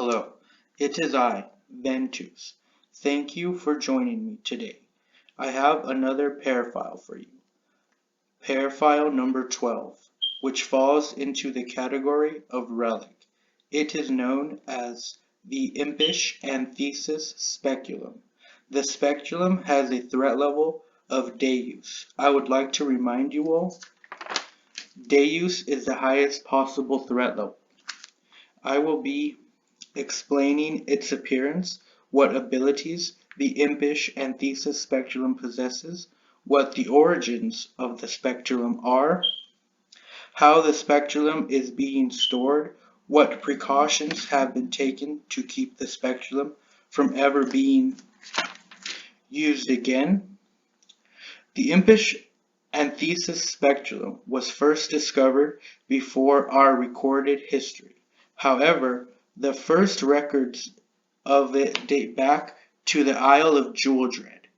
Hello, it is I, Ventus. Thank you for joining me today. I have another P.E.A.R file for you. P.E.A.R file number 12, which falls into the category of relic. It is known as the Impish Antithesis Speculum. The speculum has a threat level of Deus. I would like to remind you all, Deus is the highest possible threat level. I will be explaining its appearance, what abilities the Impish Antithesis Speculum possesses, what the origins of the speculum are, how the speculum is being stored, what precautions have been taken to keep the speculum from ever being used again. The Impish Antithesis Speculum was first discovered before our recorded history. However, the first records of it date back to the Isle of Jewel-Dread.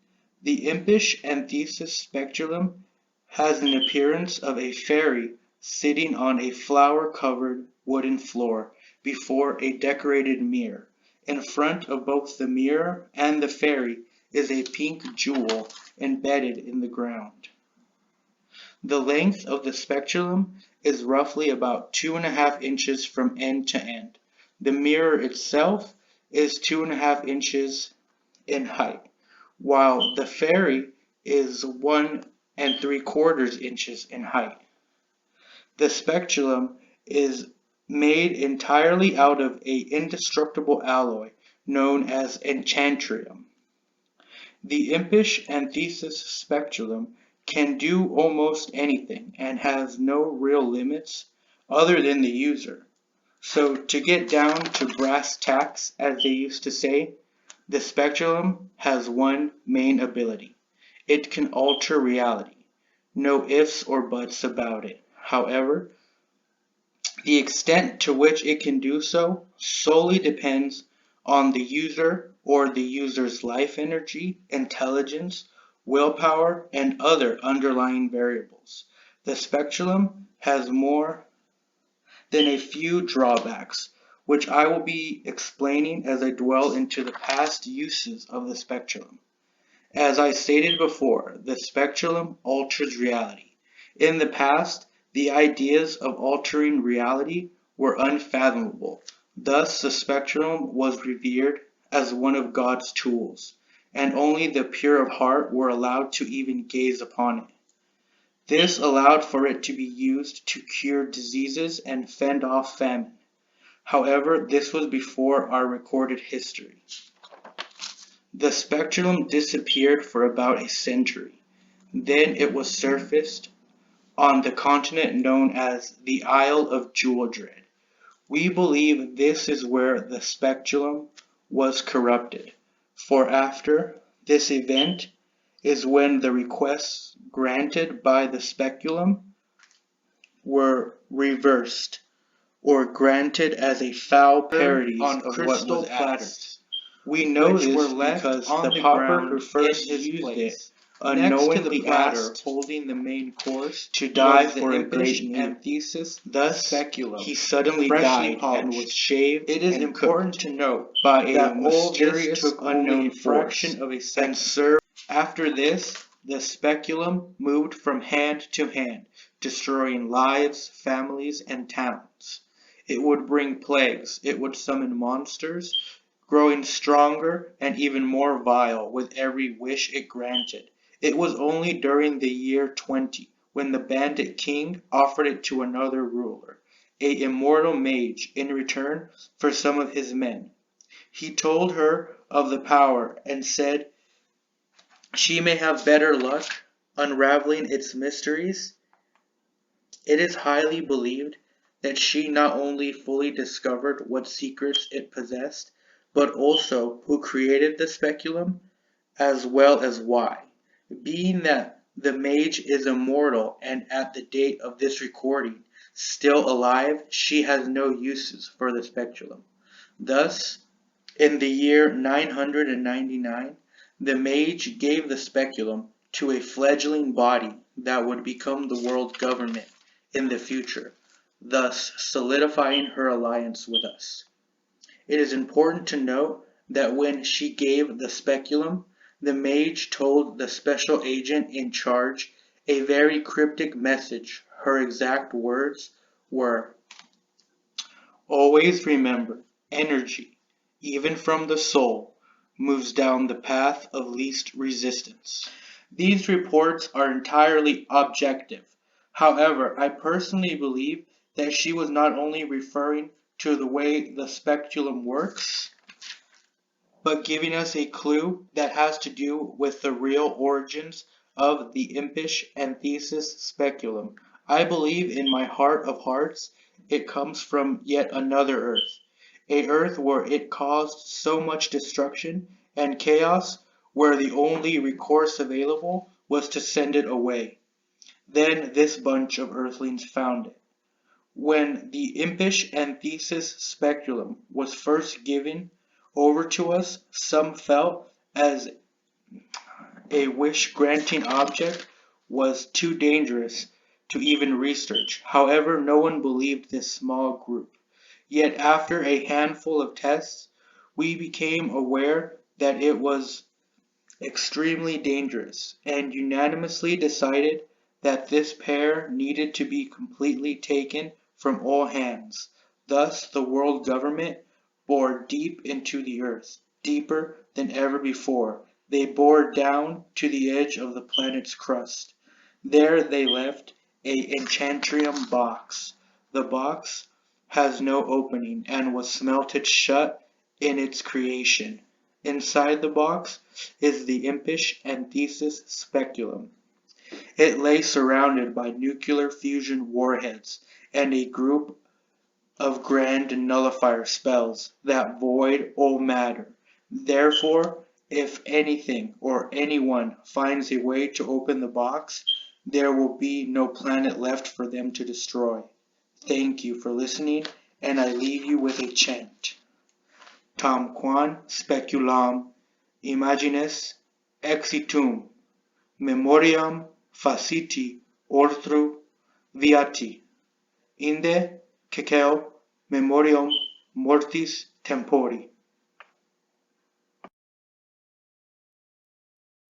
The Impish Antithesis Speculum has an appearance of a fairy sitting on a flower-covered wooden floor before a decorated mirror. In front of both the mirror and the fairy is a pink jewel embedded in the ground. The length of the speculum is roughly about 2.5 inches from end to end. The mirror itself is 2.5 inches in height, while the fairy is 1 3/4 inches in height. The speculum is made entirely out of an indestructible alloy known as enchantrium. The Impish Antithesis Speculum can do almost anything and has no real limits other than the user. So to get down to brass tacks, as they used to say, the speculum has one main ability. It can alter reality. No ifs or buts about it. However, the extent to which it can do so solely depends on the user or the user's life energy, intelligence, willpower, and other underlying variables. The speculum has more than a few drawbacks, which I will be explaining as I dwell into the past uses of the speculum. As I stated before, the speculum alters reality. In the past, the ideas of altering reality were unfathomable. Thus, the speculum was revered as one of God's tools, and only the pure of heart were allowed to even gaze upon it. This allowed for it to be used to cure diseases and fend off famine. However, this was before our recorded history. The speculum disappeared for about a century. Then it was surfaced on the continent known as the Isle of Jewel-Dread. We believe this is where the speculum was corrupted, for after this event is when the requests granted by the speculum were reversed or granted as a foul parody of what was asked. We know this because the pauper who first used it unknowingly asked, holding the main course, to die for a great antithesis. Thus, he suddenly died and was shaved. It is important to note by a mysterious unknown fraction of a second. Served. After this, the speculum moved from hand to hand, destroying lives, families, and towns. It would bring plagues. It would summon monsters, growing stronger and even more vile with every wish it granted. It was only during the year 20 when the bandit king offered it to another ruler, an immortal mage, in return for some of his men. He told her of the power and said she may have better luck unraveling its mysteries. It is highly believed that she not only fully discovered what secrets it possessed, but also who created the speculum, as well as why. Being that the mage is immortal and at the date of this recording still alive, she has no uses for the speculum. Thus, in the year 999, the mage gave the speculum to a fledgling body that would become the world government in the future, thus solidifying her alliance with us. It is important to note that when she gave the speculum, the mage told the special agent in charge a very cryptic message. Her exact words were, "Always remember, energy, even from the soul, moves down the path of least resistance." These reports are entirely objective. However, I personally believe that she was not only referring to the way the speculum works, but giving us a clue that has to do with the real origins of the Impish Antithesis Speculum. I believe in my heart of hearts it comes from yet another Earth, a Earth where it caused so much destruction and chaos, where the only recourse available was to send it away. Then this bunch of Earthlings found it. When the Impish Antithesis Speculum was first given over to us, some felt as a wish-granting object was too dangerous to even research. However, no one believed this small group. Yet after a handful of tests, we became aware that it was extremely dangerous, and unanimously decided that this pair needed to be completely taken from all hands. Thus the world government bored deep into the earth, deeper than ever before. They bored down to the edge of the planet's crust. There they left a enchantrium box. The box has no opening and was smelted shut in its creation. Inside the box is the Impish Antithesis Speculum. It lay surrounded by nuclear fusion warheads and a group of grand nullifier spells that void all matter. Therefore, if anything or anyone finds a way to open the box, there will be no planet left for them to destroy. Thank you for listening, and I leave you with a chant. Tam quam speculam imagines exitum, memoriam faciti orthru viati, inde ceceo memoriam mortis tempori.